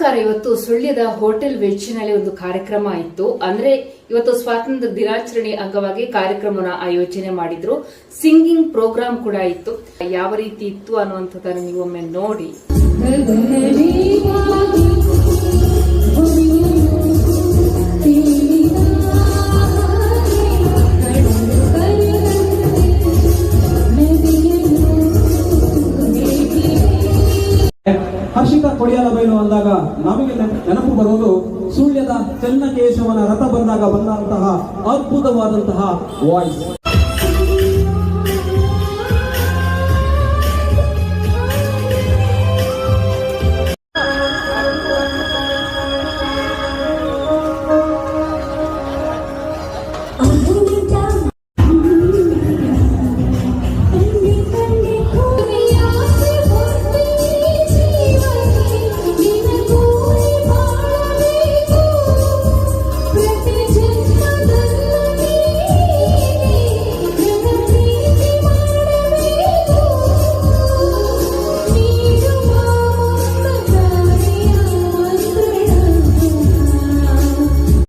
ನಮಸ್ಕಾರ. ಇವತ್ತು ಸುಳ್ಯದ hotel veg ನಲ್ಲಿ ಒಂದು ಕಾರ್ಯಕ್ರಮ ಇತ್ತು. ಅಂದ್ರೆ ಇವತ್ತು ಸ್ವಾತಂತ್ರ್ಯ ದಿನಾಚರಣೆ ಅಂಗವಾಗಿ ಕಾರ್ಯಕ್ರಮನ ಆಯೋಜನೆ ಮಾಡಿದ್ರು. ಸಿಂಗಿಂಗ್ ಪ್ರೋಗ್ರಾಮ್ ಕೂಡ ಇತ್ತು. ಯಾವ ರೀತಿ ಇತ್ತು ಅನ್ನುವಂಥದ್ದನ್ನು ನೀವು ಒಮ್ಮೆ ನೋಡಿ. ಹರ್ಷಿತಾ ಕೊಡಿಯಾಲಬೈಲು ಅಂದಾಗ ನಮಗೆ ನೆನಪು ಬರುವುದು ಸುಳ್ಯದ ಚೆನ್ನಕೇಶವನ ರಥ ಬಂದಾಗ ಬಂದಂತಹ ಅದ್ಭುತವಾದಂತಹ ವಾಯ್ಸ್.